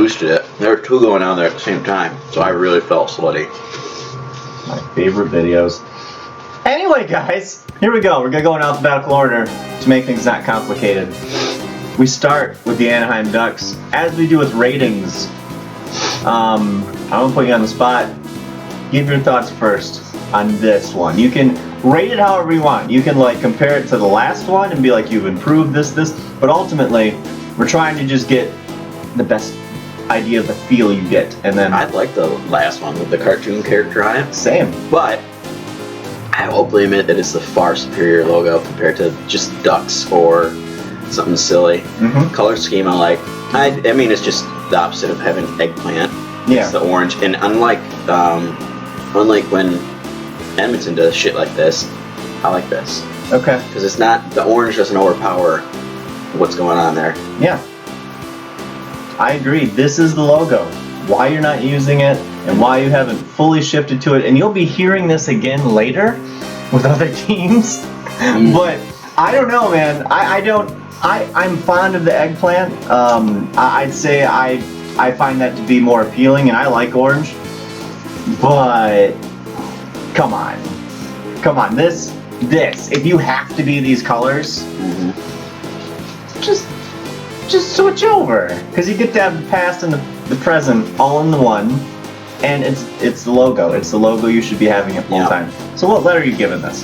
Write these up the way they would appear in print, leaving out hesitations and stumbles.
boosted it. There were two going on there at the same time, so I really felt slutty. My favorite videos. Anyway, guys, here we go. We're gonna go in alphabetical order to make things not complicated. We start with the Anaheim Ducks, as we do with ratings. I'm gonna put you on the spot. Give your thoughts first on this one. You can rate it however you want. You can like compare it to the last one and be like, you've improved this, but ultimately, we're trying to just get the best idea of the feel you get, and then I like the last one with the cartoon character on it. Same. But I will openly admit that it's the far superior logo compared to just ducks or something silly. Color scheme I like. I mean, it's just the opposite of having eggplant. Yeah. It's the orange, and unlike when Edmonton does shit like this, I like this. Okay. Because it's not, the orange doesn't overpower what's going on there. Yeah. I agree. This is the logo. Why you're not using it and why you haven't fully shifted to it. And you'll be hearing this again later with other teams. But I don't know, man. I'm fond of the eggplant. I'd say I find that to be more appealing, and I like orange. But come on. This, if you have to be these colors, just switch over, because you get to have the past and the present all in the one, and it's the logo. It's the logo you should be having at full time. So what letter are you giving this?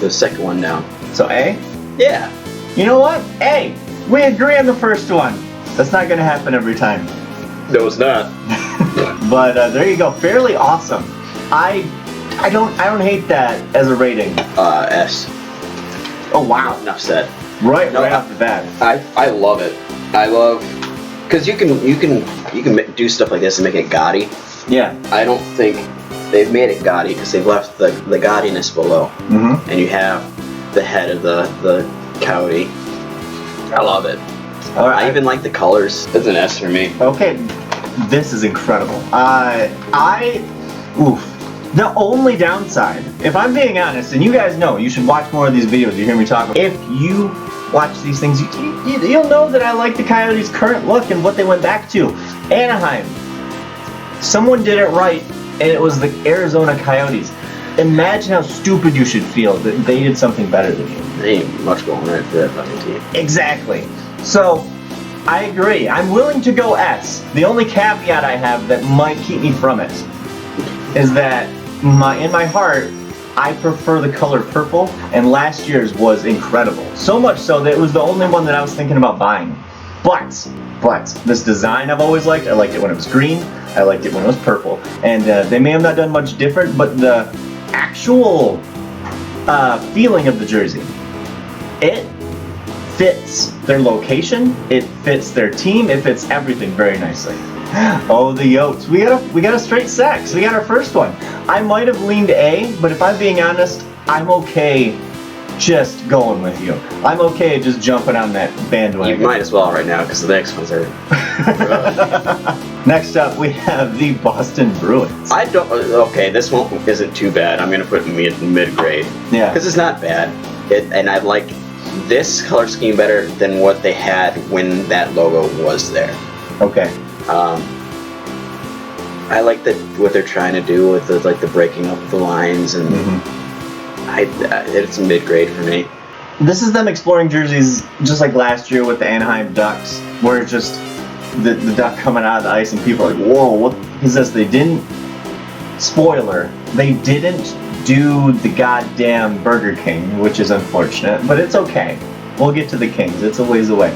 The second one down. So A? Yeah. You know what? A. We agree on the first one. That's not going to happen every time. No, it's not. But there you go. Fairly awesome. I don't hate that as a rating. S. Oh wow. Enough said. Right off the bat. I love it. I love, because you can do stuff like this and make it gaudy. Yeah. I don't think they've made it gaudy because they've left the gaudiness below. And you have the head of the coyote. I love it. All right. I even like the colors. It's an S for me. Okay. This is incredible. The only downside, if I'm being honest, and you guys know, you should watch more of these videos, you hear me talk. If you watch these things, you'll know that I like the Coyotes' current look and what they went back to. Anaheim. Someone did it right, and it was the Arizona Coyotes. Imagine how stupid you should feel that they did something better than you. They ain't much going right for that fucking team. Exactly. So, I agree. I'm willing to go S. The only caveat I have that might keep me from it is that in my heart, I prefer the color purple, and last year's was incredible. So much so that it was the only one that I was thinking about buying. But this design I've always liked. I liked it when it was green. I liked it when it was purple. And they may have not done much different, but the actual feeling of the jersey, it fits their location, it fits their team, it fits everything very nicely. Oh, the Yotes. We got a straight sex. We got our first one. I might have leaned A, but if I'm being honest, I'm okay just going with you. I'm okay just jumping on that bandwagon. You might as well right now, because the next ones are... Next up, we have the Boston Bruins. Okay, this one isn't too bad. I'm going to put it in mid-grade. Yeah. Because it's not bad. And I like this color scheme better than what they had when that logo was there. Okay. I like what they're trying to do with the breaking up of the lines, and it's mid-grade for me. This is them exploring jerseys just like last year with the Anaheim Ducks, where it's just the duck coming out of the ice and people are like, whoa, what is this? They didn't, spoiler, they didn't do the goddamn Burger King, which is unfortunate, but it's okay. We'll get to the Kings, it's a ways away.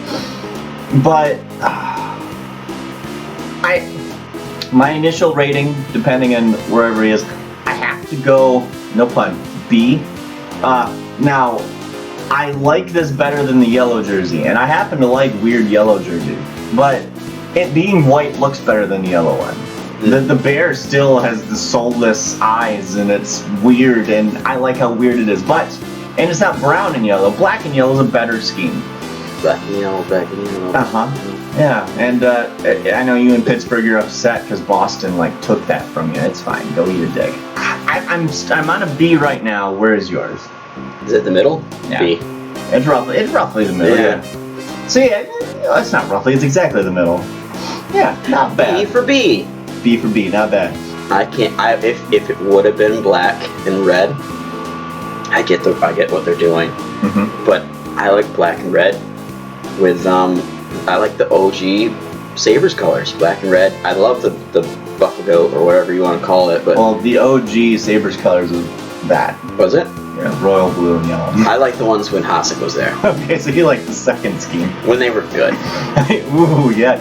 But my initial rating, depending on wherever he is, I have to go, no pun, B. Now, I like this better than the yellow jersey, and I happen to like weird yellow jersey, but it being white looks better than the yellow one. The bear still has the soulless eyes, and it's weird, and I like how weird it is, and it's not brown and yellow. Black and yellow is a better scheme. Black and yellow. Yeah, and I know you in Pittsburgh, you're upset because Boston took that from you. It's fine. Go eat your dick. I'm on a B right now. Where is yours? Is it the middle? Yeah. B. It's roughly the middle. Yeah. So yeah, it's not roughly. It's exactly the middle. Yeah, not B bad. for B. B for B, not bad. I can't. If it would have been black and red, I get what they're doing. Mm-hmm. But I like black and red. With I like the OG Sabres colors, black and red. I love the buffalo goat or whatever you want to call it. But Well, the OG Sabres colors was that. was it? Yeah, royal blue and yellow. I like the ones when Hasek was there. Okay, so you like the second scheme. When they were good. Ooh, yeah.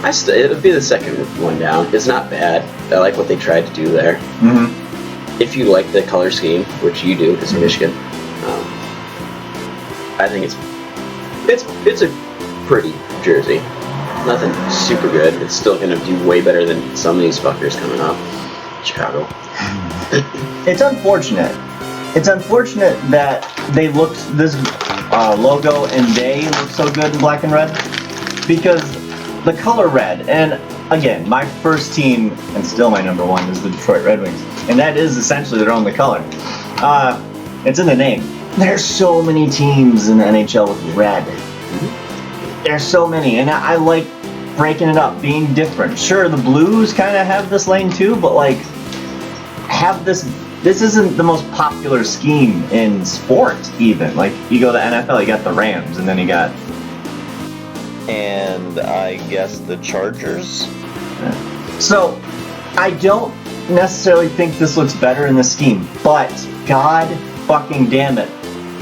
It'll be the second one down. It's not bad. I like what they tried to do there. Mm-hmm. If you like the color scheme, which you do, because Michigan, I think it's a pretty jersey. Nothing super good. It's still going to do way better than some of these fuckers coming up. Chicago. It's unfortunate. It's unfortunate that they looked this logo and they look so good in black and red, because the color red, and again, my first team and still my number one is the Detroit Red Wings, and that is essentially their only color. It's in the name. There's so many teams in the NHL with red. There's so many, and I like breaking it up, being different. Sure, the Blues kind of have this lane too, but like have this. This isn't the most popular scheme in sport, even. Like, you go to NFL, you got the Rams, and then you got... And I guess the Chargers? So, I don't necessarily think this looks better in the scheme, but god fucking damn it.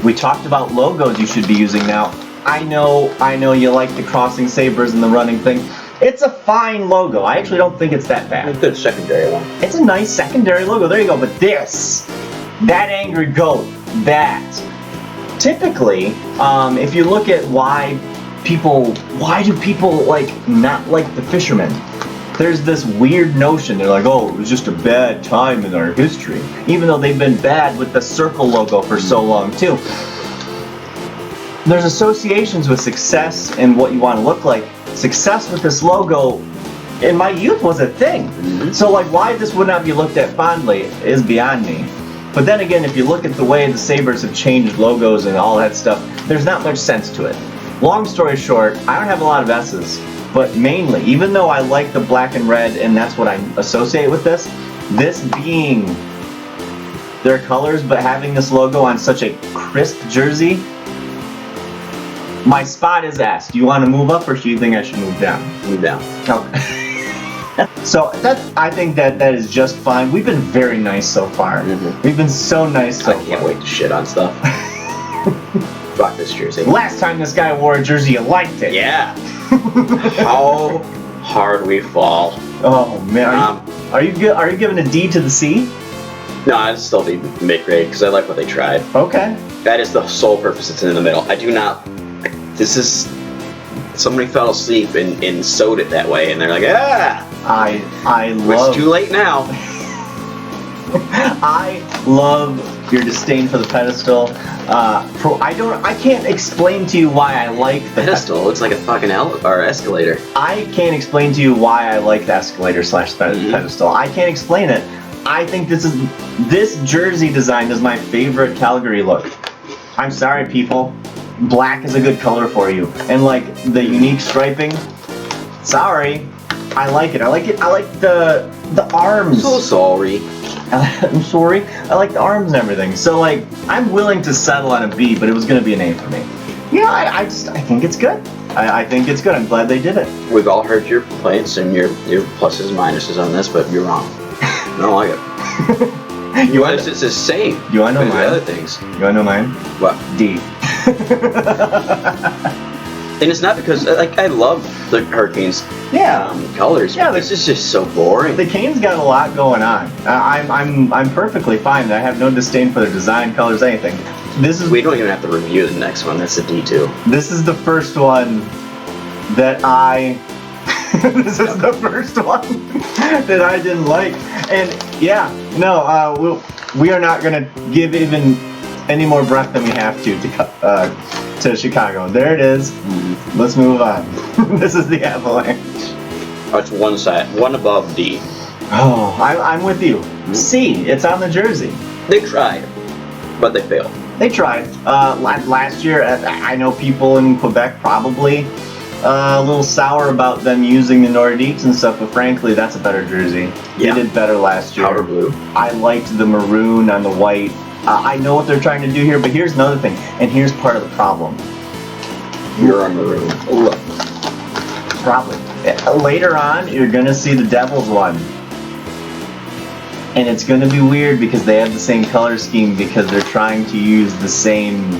We talked about logos you should be using now. I know you like the crossing sabers and the running thing. It's a fine logo. I actually don't think it's that bad. A good secondary one. It's a nice secondary logo. There you go. But that angry goat, typically, if you look at why do people like not like the fishermen? There's this weird notion. They're like, oh, it was just a bad time in our history, even though they've been bad with the circle logo for so long too. There's associations with success and what you want to look like. Success with this logo in my youth was a thing. Mm-hmm. So like why this would not be looked at fondly is beyond me. But then again, if you look at the way the Sabres have changed logos and all that stuff, there's not much sense to it. Long story short, I don't have a lot of S's, but mainly, even though I like the black and red and that's what I associate with this being their colors, but having this logo on such a crisp jersey, my spot is S. Do you want to move up, or do you think I should move down? Move down. Okay. So I think that is just fine. We've been very nice so far. Mm-hmm. We've been so nice so I can't far. wait to shit on stuff. Fuck this jersey. Last time this guy wore a jersey, you liked it. Yeah. How hard we fall. Oh man. Are you giving a D to the C? No, I'd still be mid-grade because I like what they tried. Okay. That is the sole purpose. It's in the middle. I do not. This is. Somebody fell asleep and sewed it that way, and they're like, ah. I love. It's too late now. I love your disdain for the pedestal. I can't explain to you why I like the Pedestal looks like a fucking escalator. I can't explain to you why I like the escalator / pedestal. I can't explain it. I think this jersey design is my favorite Calgary look. I'm sorry, people. Black is a good color for you, and like the unique striping. Sorry, I like it. I like the arms. So sorry. I'm sorry. I like the arms and everything. So like, I'm willing to settle on a B, but it was gonna be an A for me. Yeah, I think it's good. I think it's good. I'm glad they did it. We've all heard your complaints and your pluses and minuses on this, but you're wrong. I don't like it. It's the same. You wanna know as the mine? other things. You wanna know mine? What? D. And it's not because I love the Hurricanes colors. Yeah, but this is just so boring. The Canes got a lot going on. I'm perfectly fine. I have no disdain for their design, colors, anything. We don't even have to review the next one. That's a D2. This is the first one that this is the first one that I didn't like. And yeah, no, we are not gonna give even any more breath than we have to Chicago. There it is. Mm-hmm. Let's move on. This is the Avalanche. Oh, it's one above D. Oh, I'm with you. C, it's on the jersey. They tried, but they failed. They tried. Last year, I know people in Quebec probably a little sour about them using the Nordiques and stuff, but frankly, that's a better jersey. Yeah. They did better last year. Powder blue. I liked the maroon on the white. I know what they're trying to do here, but here's another thing, and here's part of the problem. You're on maroon. Look. Probably. Later on, you're going to see the Devils one. And it's going to be weird because they have the same color scheme because they're trying to use the same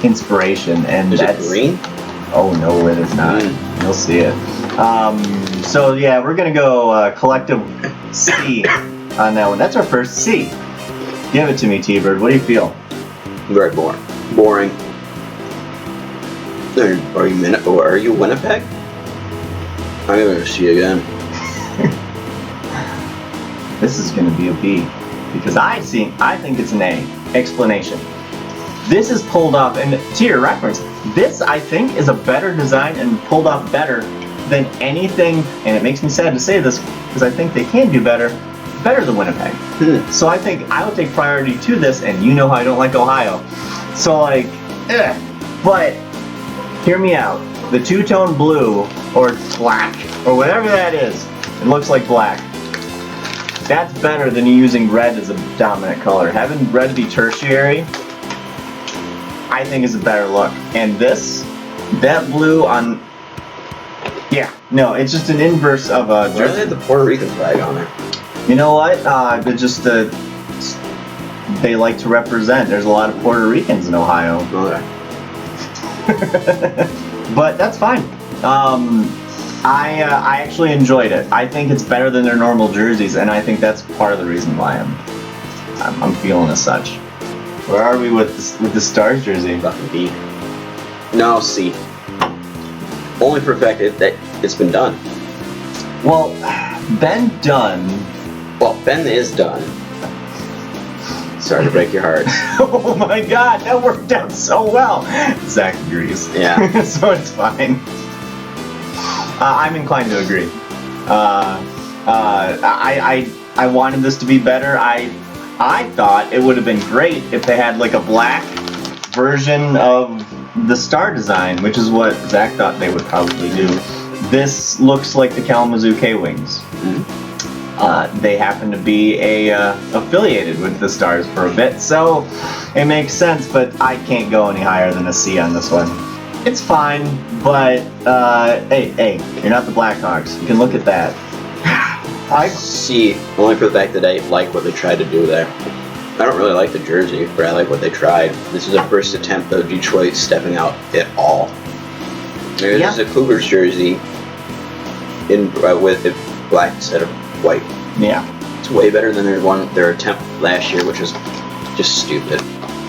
inspiration. And Is that's it green? Oh, no, it is not. You'll see it. So, yeah, we're going to go collective C on that one. That's our first C. Give it to me, T-Bird. What do you feel? Very boring. Boring. Are you Winnipeg? I'm gonna see you again. This is going to be a B because I think it's an A. Explanation. This is pulled off, and to your reference, this I think is a better design and pulled off better than anything, and it makes me sad to say this because I think they can do better than Winnipeg. So I think I would take priority to this, and you know how I don't like Ohio. So like, but hear me out. The two-tone blue or black or whatever that is, it looks like black. That's better than using red as a dominant color. Having red be tertiary, I think is a better look. And this, that blue on, yeah, no, it's just an inverse of a Why do they have the Puerto Rican flag on there? You know what? They're just they like to represent. There's a lot of Puerto Ricans in Ohio. Okay. But that's fine. I actually enjoyed it. I think it's better than their normal jerseys, and I think that's part of the reason why I'm feeling as such. Where are we with the Stars jersey? Fucking B. No, C. Only for the fact that it's been done. Well, Ben Dunn. Well, Ben is done. Sorry to break your heart. Oh my God, that worked out so well. Zach agrees. Yeah. So it's fine. I'm inclined to agree. I wanted this to be better. I thought it would have been great if they had like a black version of the star design, which is what Zach thought they would probably do. This looks like the Kalamazoo K-Wings. They happen to be affiliated with the Stars for a bit, so it makes sense, but I can't go any higher than a C on this one. It's fine, but hey, you're not the Blackhawks. You can look at that. C, only for the fact that I like what they tried to do there. I don't really like the jersey, but I like what they tried. This is a first attempt of Detroit stepping out at all. This is a Cougars jersey with black instead of white. Yeah. It's way better than their attempt last year, which was just stupid.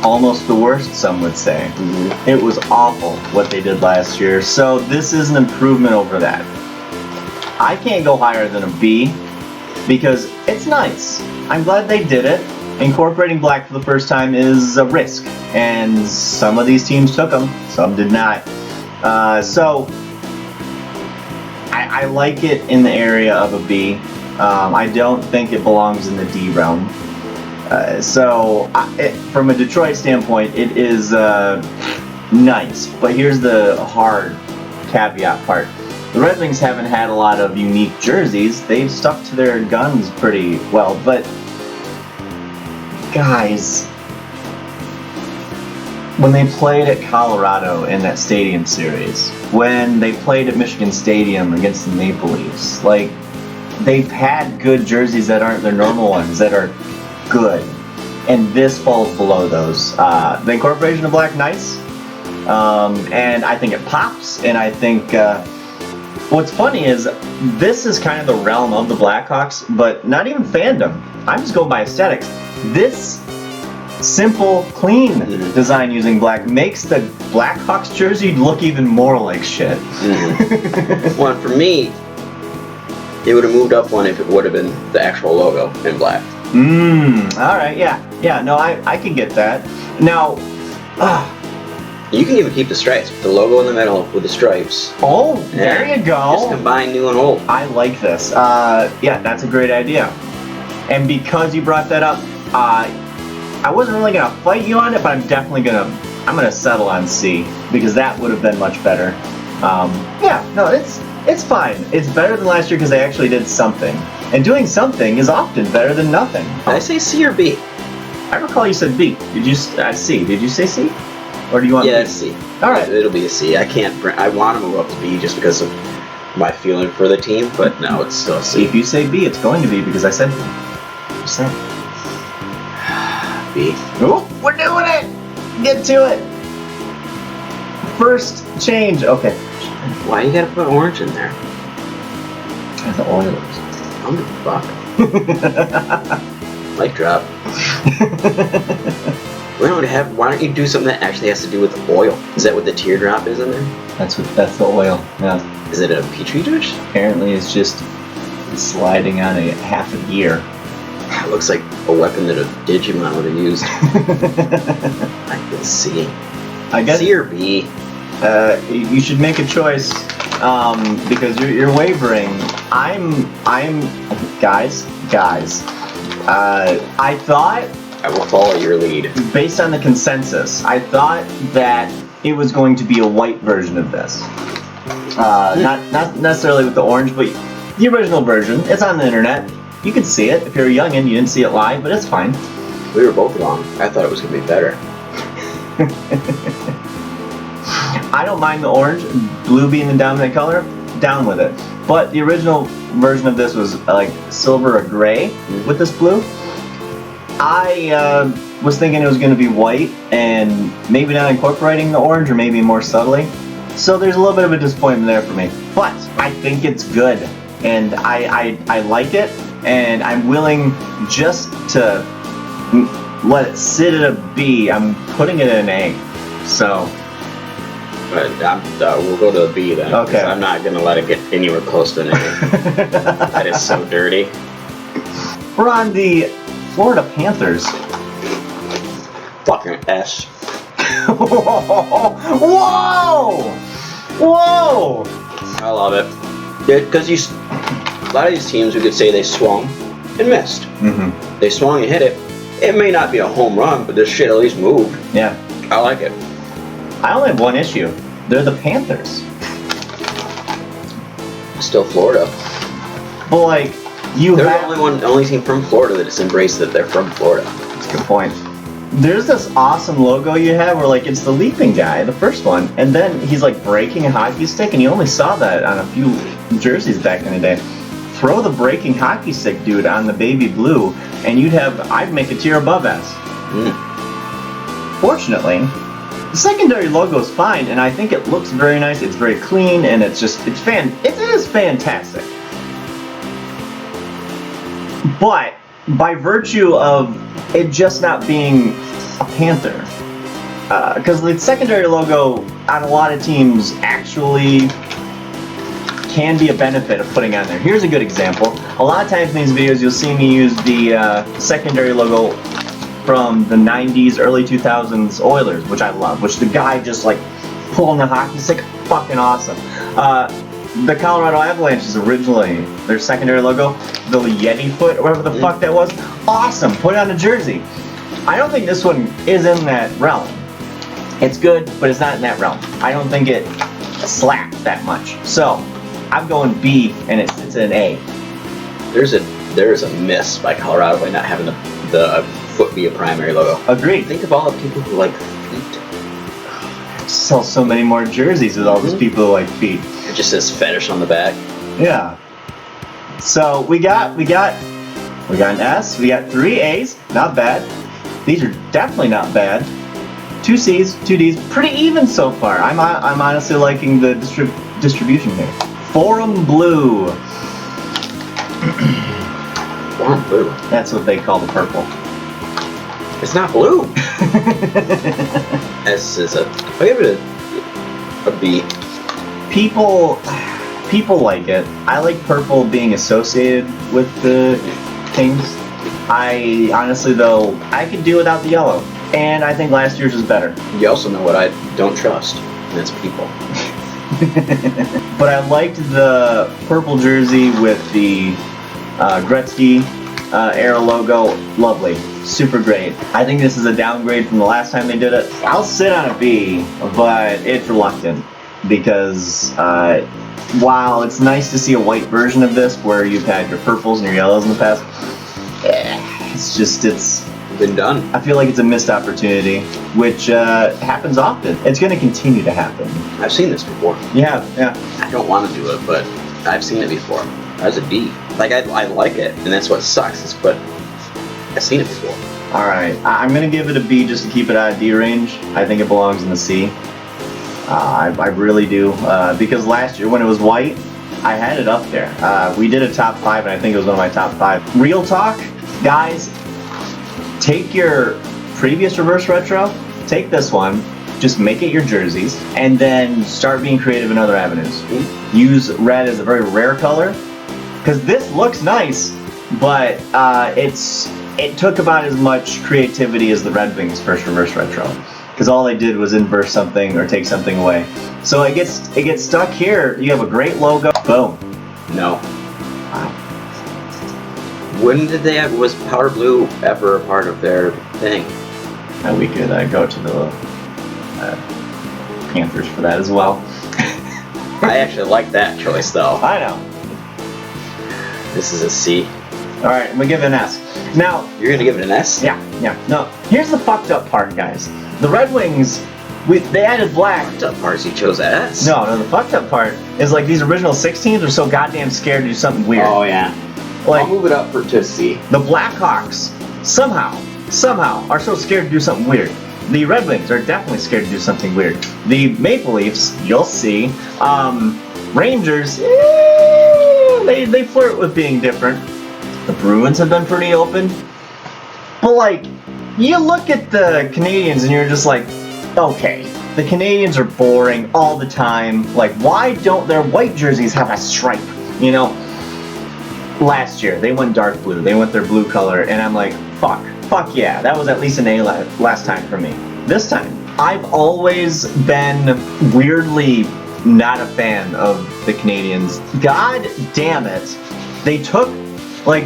Almost the worst, some would say. It was awful what they did last year, so this is an improvement over that. I can't go higher than a B because it's nice. I'm glad they did it. Incorporating black for the first time is a risk, and some of these teams took them, some did not. So I like it in the area of a B. I don't think it belongs in the D realm. From a Detroit standpoint, it is nice, but here's the hard caveat part. The Red Wings haven't had a lot of unique jerseys. They've stuck to their guns pretty well, but guys, when they played at Colorado in that Stadium Series, when they played at Michigan Stadium against the Maple Leafs, like, they've had good jerseys that aren't their normal ones, that are good. And this falls below those. The incorporation of black, nice. And I think it pops, and I think what's funny is this is kind of the realm of the Blackhawks, but not even fandom. I'm just going by aesthetics. This simple, clean design using black makes the Blackhawks jersey look even more like shit. Well, for me, it would have moved up one if it would have been the actual logo in black. Alright, yeah, no, I can get that. Now, you can even keep the stripes, the logo in the middle with the stripes. Oh, there you go. Just combine new and old. I like this. Yeah, that's a great idea. And because you brought that up, I wasn't really gonna fight you on it, but I'm gonna settle on C because that would have been much better. Yeah, no, it's fine. It's better than last year because they actually did something. And doing something is often better than nothing. Did I say C or B? I recall you said B. Did you C? Did you say C? Or do you want Yeah, B? it's C. All right. It'll be a C. I want to move up to B just because of my feeling for the team, but no, it's still a C. If you say B, it's going to be because I said B. Just saying. B. Ooh, we're doing it! Get to it! First change. Okay. Why you gotta put orange in there? The Oilers. Oh fuck. Mic drop. Why don't you do something that actually has to do with oil? Is that what the teardrop is in there? That's the oil. Yeah. Is it a petri dish? Apparently, it's just sliding on a half a gear. It looks like a weapon that a Digimon would have used. I can see. I guess C or B? you should make a choice because you're wavering. I'm guys. I thought, I will follow your lead. based on the consensus, I thought that it was going to be a white version of this. Not necessarily with the orange, but the original version. It's on the internet. You can see it. If you're a youngin', you didn't see it live, but it's fine. We were both wrong. I thought it was going to be better. I don't mind the orange, blue being the dominant color, down with it. But the original version of this was like silver or gray with this blue. I was thinking it was going to be white and maybe not incorporating the orange or maybe more subtly. So there's a little bit of a disappointment there for me. But I think it's good and I like it and I'm willing just to let it sit at a B. I'm putting it in an A. So... But we'll go to the B then. Okay. I'm not going to let it get anywhere close to an A. That is so dirty. We're on the Florida Panthers. Fucking S. Whoa! Whoa! I love it. Because a lot of these teams, we could say they swung and missed. Mm-hmm. They swung and hit it. It may not be a home run, but this shit at least moved. Yeah. I like it. I only have one issue. They're the Panthers. Still Florida. But like, They're the only team from Florida that's embraced that they're from Florida. That's a good point. There's this awesome logo you have where like it's the leaping guy, the first one, and then he's like breaking a hockey stick, and you only saw that on a few jerseys back in the day. Throw the breaking hockey stick dude on the baby blue, and I'd make a tier above S. Fortunately, the secondary logo is fine, and I think it looks very nice. It's very clean, and it is fantastic. But by virtue of it just not being a Panther, because the secondary logo on a lot of teams actually can be a benefit of putting on there. Here's a good example. A lot of times in these videos, you'll see me use the secondary logo from the 90s, early 2000s Oilers, which I love, which the guy just like pulling the hockey stick, fucking awesome. The Colorado Avalanche is originally their secondary logo, the Yeti foot, or whatever the fuck that was. Awesome, put it on a jersey. I don't think this one is in that realm. It's good, but it's not in that realm. I don't think it slaps that much. So, I'm going B, and it sits in an A. There is a miss by Colorado by not having the foot be a primary logo. Agreed. Think of all the people who like feet. Sell so many more jerseys with all these people who like feet. It just says fetish on the back. Yeah. So we got an S. We got 3 A's. Not bad. These are definitely not bad. 2 C's, 2 D's. Pretty even so far. I'm honestly liking the distribution here. Forum Blue. Forum Blue. That's what they call the purple. It's not blue. S is I'll give it a B. People like it. I like purple being associated with the Kings. I honestly though, I could do without the yellow. And I think last year's was better. You also know what I don't trust, and it's people. But I liked the purple jersey with the Gretzky era logo. Lovely. Super great. I think this is a downgrade from the last time they did it. I'll sit on a B, but it's reluctant. because while it's nice to see a white version of this where you've had your purples and your yellows in the past, it's been done. I feel like it's a missed opportunity, which happens often. It's going to continue to happen. I've seen this before. Yeah. I don't want to do it, but I've seen it before. As a D. Like, I like it, and that's what sucks, but I've seen it before. Alright, I'm going to give it a B just to keep it out of D range. I think it belongs in the C. I really do. Because last year when it was white, I had it up there. We did a top 5, and I think it was one of my top 5. Real talk, guys, take your previous reverse retro, take this one, just make it your jerseys, and then start being creative in other avenues. Use red as a very rare color, because this looks nice, but it took about as much creativity as the Red Wings first reverse retro, because all they did was invert something or take something away. So it gets stuck here. You have a great logo. Boom. No. Wow. When did they have, was Powder Blue ever a part of their thing? And we could go to the Panthers for that as well. I actually like that choice, though. I know. This is a C. Alright, I'm gonna give it an S. Now, You're gonna give it an S? yeah. No, here's the fucked up part, guys. The Red Wings, they added black. Fucked up parts, you chose S? No, the fucked up part is like these original 6 teams are so goddamn scared to do something weird. Oh, yeah. Like, I'll move it up to C. the Blackhawks somehow are so scared to do something weird. The Red Wings are definitely scared to do something weird. The Maple Leafs, you'll see. Rangers, they flirt with being different. The Bruins have been pretty open. But like, you look at the Canadians and you're just like, okay, the Canadians are boring all the time. Like, why don't their white jerseys have a stripe? You know? Last year, they went dark blue. They went their blue color, and I'm like, fuck yeah. That was at least an A last time for me. This time, I've always been weirdly not a fan of the Canadians. God damn it. They took, like,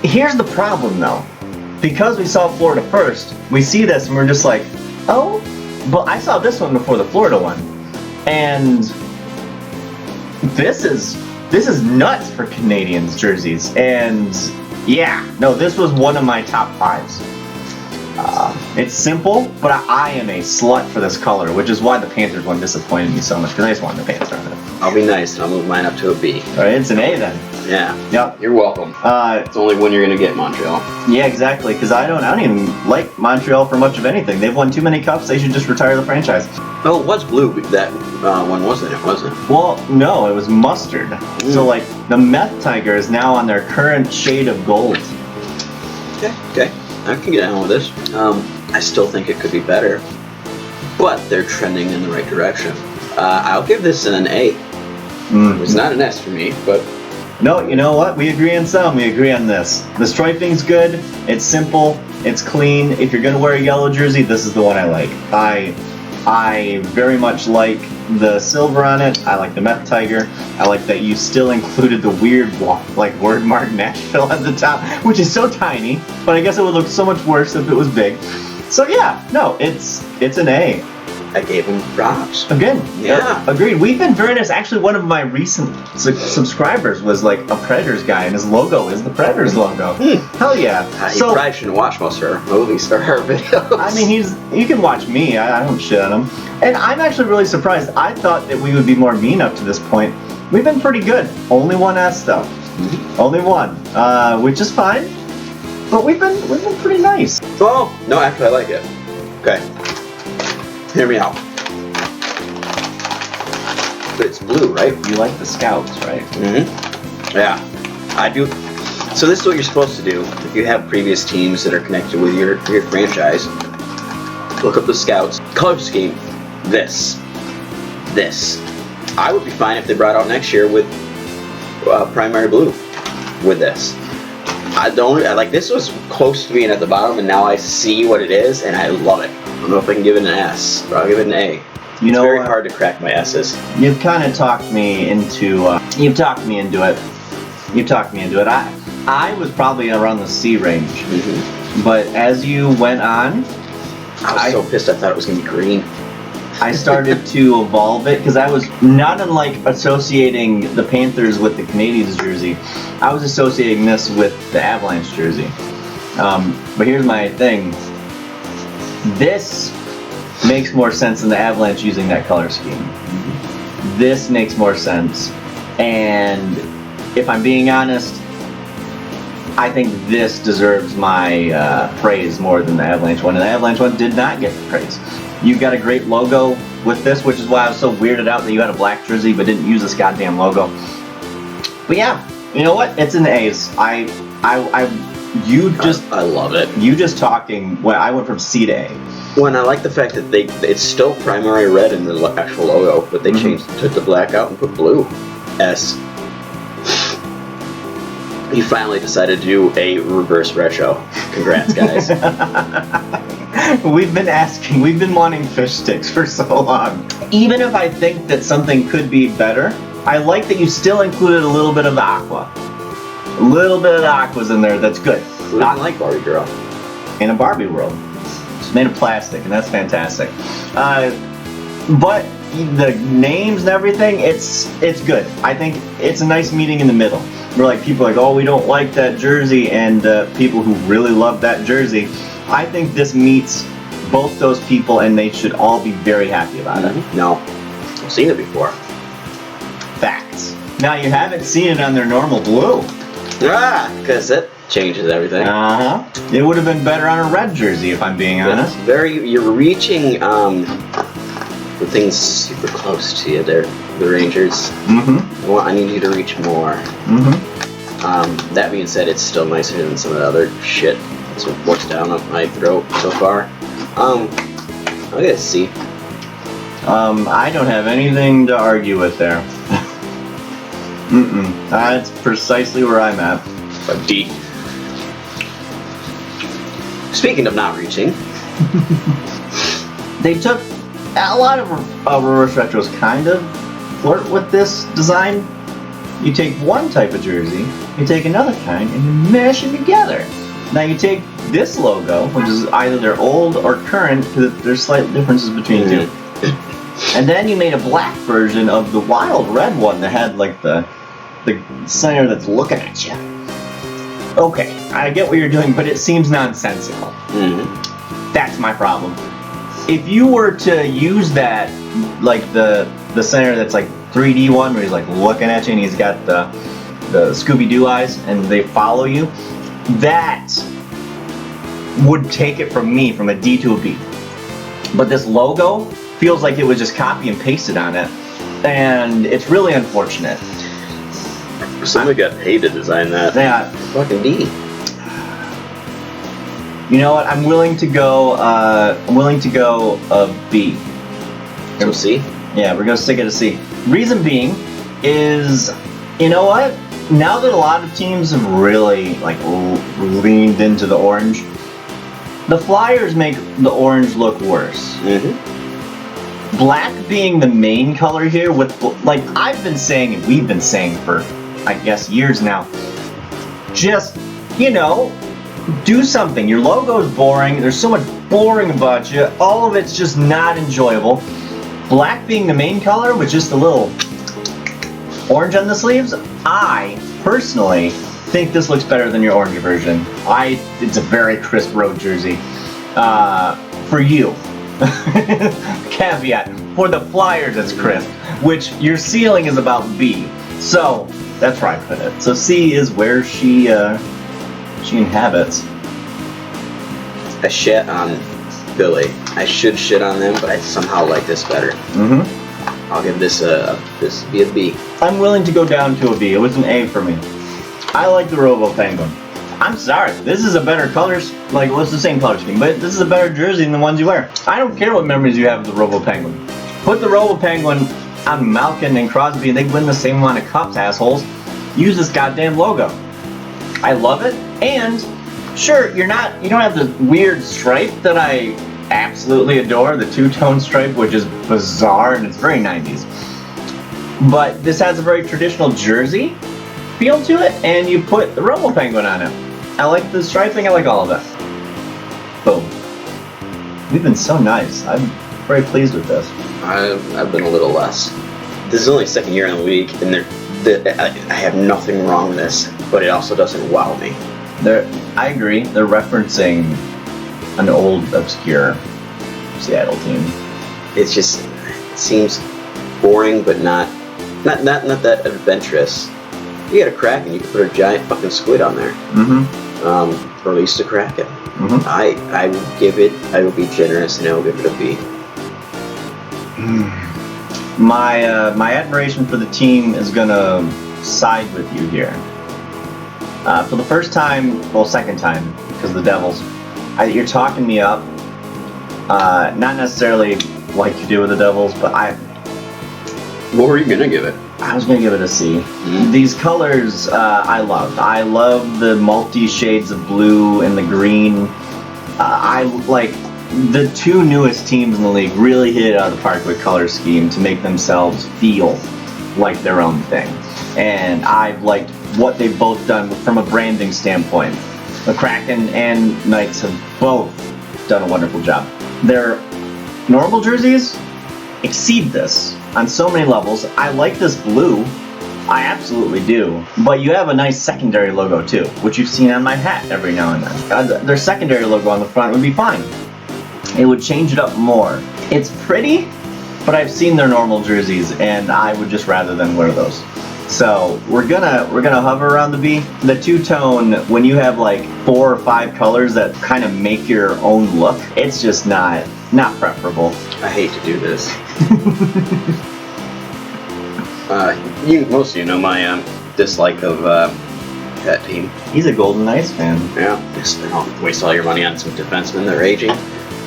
here's the problem though. Because we saw Florida first, we see this and we're just like, oh, but I saw this one before the Florida one. And this is nuts for Canadians jerseys. And yeah, no, this was one of my top 5s. It's simple, but I am a slut for this color, which is why the Panthers one disappointed me so much, because I just wanted the Panthers on it. I'll be nice and I'll move mine up to a B. Alright, it's an A then. Yeah. Yep. You're welcome. It's only one you're gonna get, Montreal. Yeah, exactly, because I don't even like Montreal for much of anything. They've won too many cups, they should just retire the franchise. Oh, it was blue. That one wasn't it? Wasn't it? Well, no, it was mustard. So, like, the Meth Tiger is now on their current shade of gold. Okay. I can get on with this. I still think it could be better, but they're trending in the right direction. I'll give this an A. It's not an S for me, but... No, you know what? We agree on some, we agree on this. The striping's good, it's simple, it's clean. If you're gonna wear a yellow jersey, this is the one I like. I very much like the silver on it. I like the Meth Tiger. I like that you still included the weird like word mark Nashville at the top, which is so tiny, but I guess it would look so much worse if it was big. So yeah, no, it's an A. I gave him props. Again, Yeah. Agreed. We've been very nice. Actually, one of my recent subscribers was like a Predators guy, and his logo is the Predators logo. Hell yeah. He probably shouldn't watch most of our movies or our videos. I mean, you can watch me. I don't shit on him. And I'm actually really surprised. I thought that we would be more mean up to this point. We've been pretty good. Only one S though. Only one, which is fine. But we've been pretty nice. Oh, no, actually I like it. Okay. Hear me out. But it's blue, right? You like the Scouts, right? Yeah, I do. So this is what you're supposed to do. If you have previous teams that are connected with your franchise, look up the Scouts. Color scheme, this. I would be fine if they brought out next year with primary blue with this. This was close to being at the bottom, and now I see what it is, and I love it. I don't know if I can give it an S, but I'll give it an A. You know, it's very hard to crack my S's. You've kind of talked me into it. I was probably around the C range, but as you went on, I was so pissed. I thought it was gonna be green. I started to evolve it because I was not unlike associating the Panthers with the Canadiens jersey. I was associating this with the Avalanche jersey. But here's my thing. This makes more sense than the Avalanche using that color scheme. This makes more sense. And if I'm being honest, I think this deserves my praise more than the Avalanche one. And the Avalanche one did not get the praise. You got a great logo with this, which is why I was so weirded out that you had a black jersey but didn't use this goddamn logo. But yeah, you know what? It's an A's. I love it. You just talking. Well, I went from C to A. When I like the fact that it's still primary red in the actual logo, but they took the black out and put blue. S. You finally decided to do a reverse retro. Congrats, guys. We've been wanting fish sticks for so long. Even if I think that something could be better, I like that you still included a little bit of the aqua. A little bit of the aqua's in there, that's good. Who doesn't like Barbie Girl? In a Barbie world. It's made of plastic, and that's fantastic. But the names and everything, it's good. I think it's a nice meeting in the middle. Where like people are like, oh, we don't like that jersey, and people who really love that jersey. I think this meets both those people, and they should all be very happy about it. No, I've seen it before. Facts. Now you haven't seen it on their normal blue. Because it changes everything. It would have been better on a red jersey, if I'm being honest. You're reaching the things super close to you. They're the Rangers. I need you to reach more. That being said, it's still nicer than some of the other shit that's worked down up my throat so far. I gotta see. I don't have anything to argue with there. That's precisely where I'm at. A D. Speaking of not reaching, they took a lot of reverse retros kind of flirt with this design. You take one type of jersey, you take another kind, and you mash them together. Now you take this logo, which is either their old or current, because there's slight differences between the two. And then you made a black version of the wild red one that had like the center that's looking at you. Okay, I get what you're doing, but it seems nonsensical. That's my problem. If you were to use that, like the center that's like 3D one, where he's like looking at you and he's got the Scooby-Doo eyes and they follow you, that would take it from me from a D to a B. But this logo feels like it was just copy and pasted on it, and it's really unfortunate. Somebody got paid to design that. Yeah. Fucking D. You know what? I'm willing to go a B. So C? Yeah, we're gonna stick at a C. Reason being is, you know what? Now that a lot of teams have really like leaned into the orange, the Flyers make the orange look worse. Black being the main color here, with like I've been saying and we've been saying for I guess years now, just, you know, do something. Your logo's boring. There's so much boring about you. All of it's just not enjoyable. Black being the main color with just a little orange on the sleeves, I personally think this looks better than your orange version. It's a very crisp road jersey. For you. Caveat. For the Flyers, it's crisp, which your ceiling is about B. So that's where I put it. So C is where she inhabits. I shit on Philly. I should shit on them, but I somehow like this better. I'll give this be a B. I'm willing to go down to a B. It was an A for me. I like the Robo Penguin. I'm sorry, this is a better colors, like, well, it's the same color scheme, but this is a better jersey than the ones you wear. I don't care what memories you have of the Robo Penguin. Put the Robo Penguin on Malkin and Crosby and they win the same amount of cups, assholes. Use this goddamn logo. I love it, and sure, you don't have the weird stripe that I absolutely adore, the two-tone stripe, which is bizarre and it's very 90s. But this has a very traditional jersey feel to it, and you put the Robo Penguin on it. I like the striping, I like all of it. Boom. We've been so nice. I'm very pleased with this. I've been a little less. This is only second year in the league, and I have nothing wrong with this, but it also doesn't wow me. I agree. They're referencing an old, obscure Seattle team. It seems boring, but not that adventurous. You got a Kraken, you can put a giant fucking squid on there. Mm-hmm. Or at least a Kraken. Mm-hmm. I will be generous, and I will give it a B. My admiration for the team is gonna side with you here. For the first time, well, second time, because of the Devils, you're talking me up. Not necessarily like you do with the Devils, but What were you gonna give it? I was gonna give it a C. Mm-hmm. These colors, I love. I love the multi shades of blue and the green. I like the two newest teams in the league really hit it out of the park with color scheme to make themselves feel like their own thing. And I've liked what they've both done from a branding standpoint. The Kraken and Knights have both done a wonderful job. Their normal jerseys exceed this on so many levels. I like this blue. I absolutely do. But you have a nice secondary logo too, which you've seen on my hat every now and then. Their secondary logo on the front would be fine. It would change it up more. It's pretty, but I've seen their normal jerseys and I would just rather than wear those. So we're gonna hover around the B. The two-tone, when you have like 4 or 5 colors that kind of make your own look, it's just not preferable. I hate to do this. Most of you know my dislike of that team. He's a Golden Knights fan. Yeah, just don't waste all your money on some defensemen. They're aging.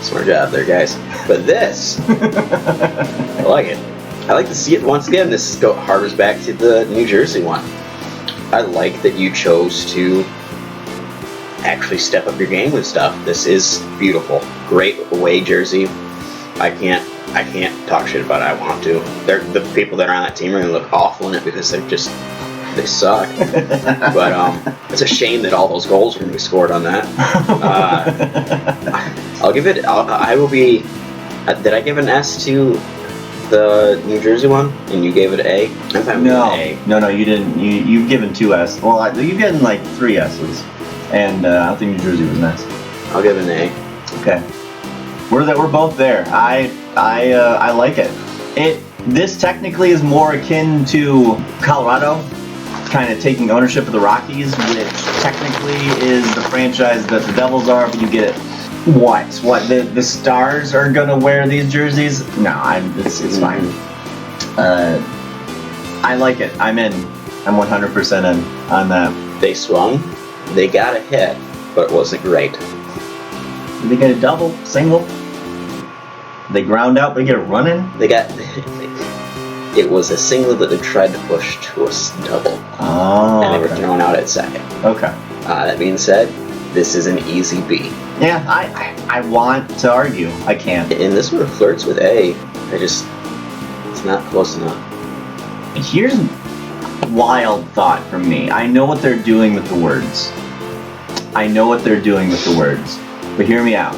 Smart job there, guys. But this, I like it. I like to see it once again. This harbors back to the New Jersey one. I like that you chose to actually step up your game with stuff. This is beautiful. Great away jersey. I can't talk shit about it. I want to. The people that are on that team are gonna look awful in it because they suck. But it's a shame that all those goals are gonna be scored on that. I'll give it. I will be. Did I give an S to the New Jersey one, and you gave it an A? I'm fine with an A. No, you didn't. You've given 2 S. Well, you've given like 3 S's, and I don't think New Jersey was an S. I'll give it an A. Okay, we're both there. I like it. This technically is more akin to Colorado, kind of taking ownership of the Rockies, which technically is the franchise that the Devils are, but you get it. What? The Stars are gonna wear these jerseys? No, it's fine. I like it. I'm in. I'm 100% in on that. They swung. They got a hit, but it wasn't great. Did they get a double, single? They ground out, but get a run in? It was a single that they tried to push to a double. Oh. And they were thrown out at second. Okay. That being said, this is an easy B. Yeah, I want to argue. I can't. And this one flirts with A. It's not close enough. Here's a wild thought from me. I know what they're doing with the words. But hear me out.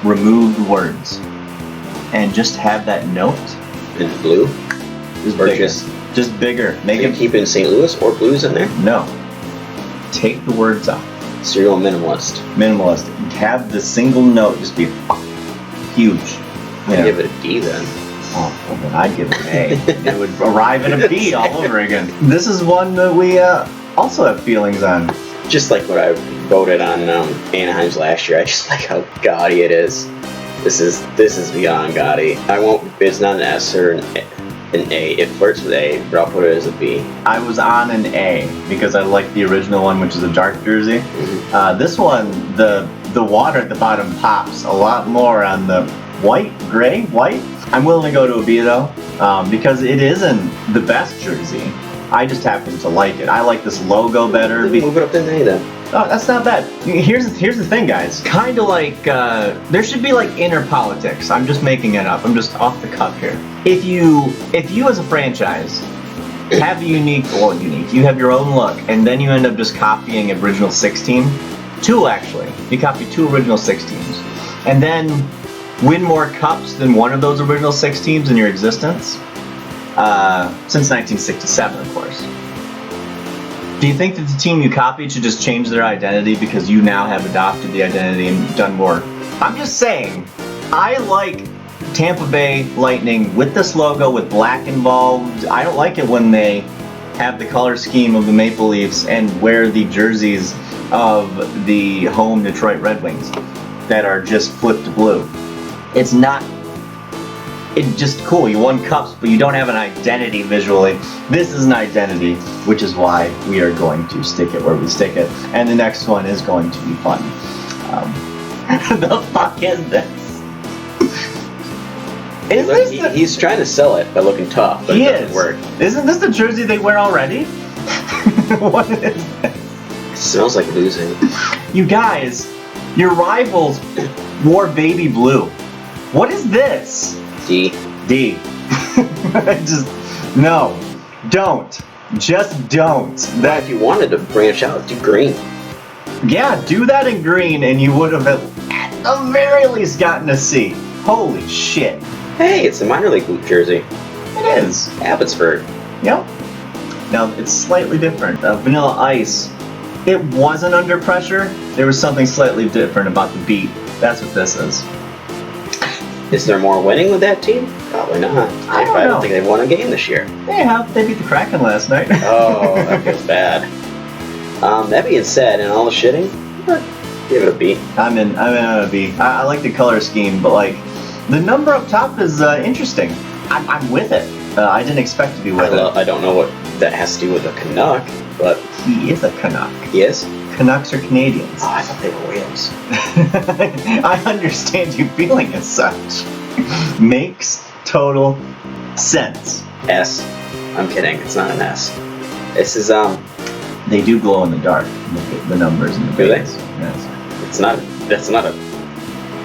Remove the words. And just have that note. In blue? Or just bigger. Make it keeping St. Louis or Blues in there? No. Take the words out. So you're going minimalist. Minimalist. Have the single note just be huge. I'd give it a D then. Oh, well then I'd give it an A. It would arrive at a B all over again. This is one that we also have feelings on. Just like what I voted on Anaheim's last year. I just like how gaudy it is. This is beyond gaudy. It's not an S or an A. It flirts with A, but I'll put it as a B. I was on an A because I like the original one, which is a dark jersey. Mm-hmm. This one, the water at the bottom pops a lot more on the gray. I'm willing to go to a B though, because it isn't the best jersey. I just happen to like it. I like this logo better. Move it up to an A then. Oh, that's not bad. Here's the thing, guys. Kind of like, there should be like inner politics. I'm just making it up. I'm just off the cuff here. If you as a franchise have a you have your own look, and then you end up just copying original 6 team, 2 actually. You copy 2 original 6 teams. And then win more cups than one of those original 6 teams in your existence? Since 1967, of course. Do you think that the team you copied should just change their identity because you now have adopted the identity and done more? I'm just saying, I like Tampa Bay Lightning with this logo, with black involved. I don't like it when they have the color scheme of the Maple Leafs and wear the jerseys of the home Detroit Red Wings that are just flipped blue. It's just cool. You won cups, but you don't have an identity visually. This is an identity, which is why we are going to stick it where we stick it. And the next one is going to be fun. The fuck is this? He's trying to sell it by looking tough, but it doesn't work. Isn't this the jersey they wear already? What is this? It smells like losing. You guys, your rivals wore baby blue. What is this? D. No, don't. Just don't. If you wanted to branch out, do green. Yeah, do that in green and you would have at the very least gotten a C. Holy shit. Hey, it's a minor league jersey. It is. Abbotsford. Yep. Now, it's slightly different. Vanilla Ice, it wasn't under pressure. There was something slightly different about the beat. That's what this is. Is there more winning with that team? Probably not. I don't think they've won a game this year. They beat the Kraken last night. Oh, that feels bad. That being said, and all the shitting, give it a B. I'm in a B. I like the color scheme, but like the number up top is interesting. I'm with it. I didn't expect to be with it. I don't know what that has to do with a Canuck, but he is a Canuck. Yes. Canucks are Canadians. Oh, I thought they were whales. I understand you feeling as such. Makes total sense. S. I'm kidding. It's not an S. This is They do glow in the dark. Look at the numbers in the base. Yes. It's not. That's not a.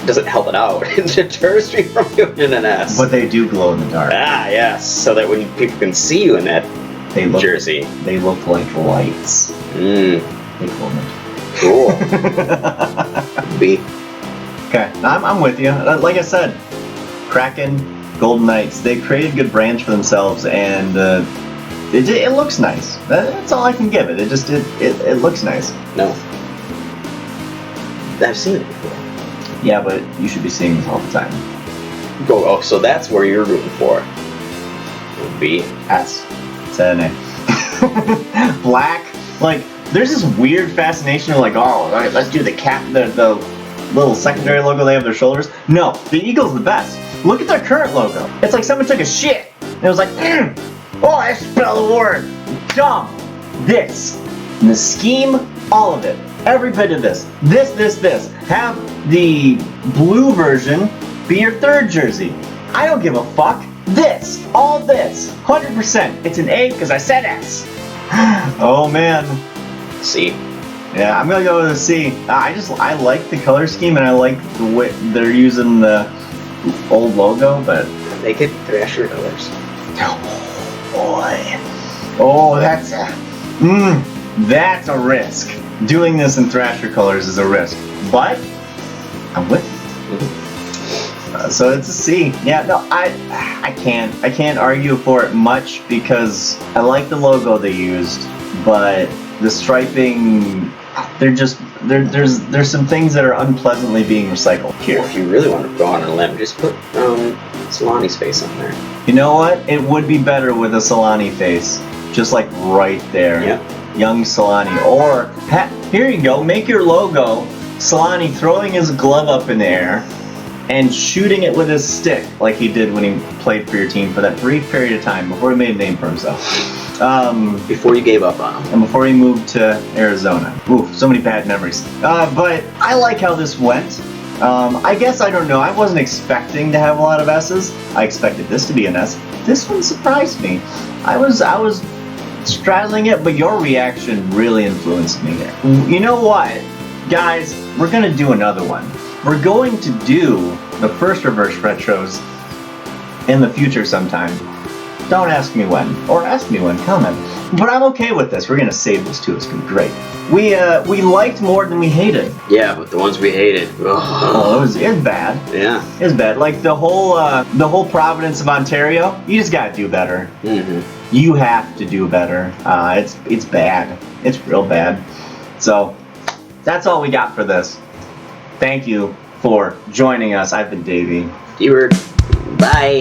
Doesn't help it out. It deters me from doing an S. But they do glow in the dark. Ah, yes. So that when people can see you in that jersey, they look like lights. Cool. B. Okay, I'm with you. Like I said, Kraken, Golden Knights, they created good brands for themselves, and it looks nice. That's all I can give it. It looks nice. No. I've seen it before. Yeah, but you should be seeing this all the time. Oh, so that's where you're rooting for. B. S. It's an A. Black, like, there's this weird fascination of like, oh, all right, let's do the little secondary logo they have on their shoulders. No, the Eagle's the best. Look at their current logo. It's like someone took a shit and it was like, oh, I spelled the word. Dumb. This. And the scheme, all of it. Every bit of this. This. Have the blue version be your third jersey. I don't give a fuck. This. All this. 100%. It's an A because I said S. Oh, man. C. Yeah, I'm gonna go with a C. I like the color scheme and I like the way they're using the old logo, but make it Thrasher colors. Oh boy. Oh, that's a risk. Doing this in Thrasher colors is a risk, but I'm with you. So it's a C. Yeah, no, I can't argue for it much because I like the logo they used, but the striping, there's some things that are unpleasantly being recycled here. If you really want to go on a limb, just put Solani's face on there. You know what? It would be better with a Solani face, just like right there. Yeah. Young Solani. Or here you go. Make your logo Solani throwing his glove up in the air and shooting it with his stick like he did when he played for your team for that brief period of time before he made a name for himself. Before you gave up on him. And before he moved to Arizona. Oof, so many bad memories. But I like how this went. I guess, I don't know, I wasn't expecting to have a lot of S's. I expected this to be an S. This one surprised me. I was straddling it, but your reaction really influenced me here. You know what? Guys, we're gonna do another one. We're going to do the first reverse retros in the future sometime. Don't ask me when, or ask me when, comment. But I'm okay with this. We're gonna save this too. It's gonna be great. We liked more than we hated. Yeah, but the ones we hated. Oh, it was bad. Yeah. It was bad. Like the whole Providence of Ontario. You just gotta do better. Mm-hmm. You have to do better. It's bad. It's real bad. So that's all we got for this. Thank you for joining us. I've been Davey. Keyword. Bye.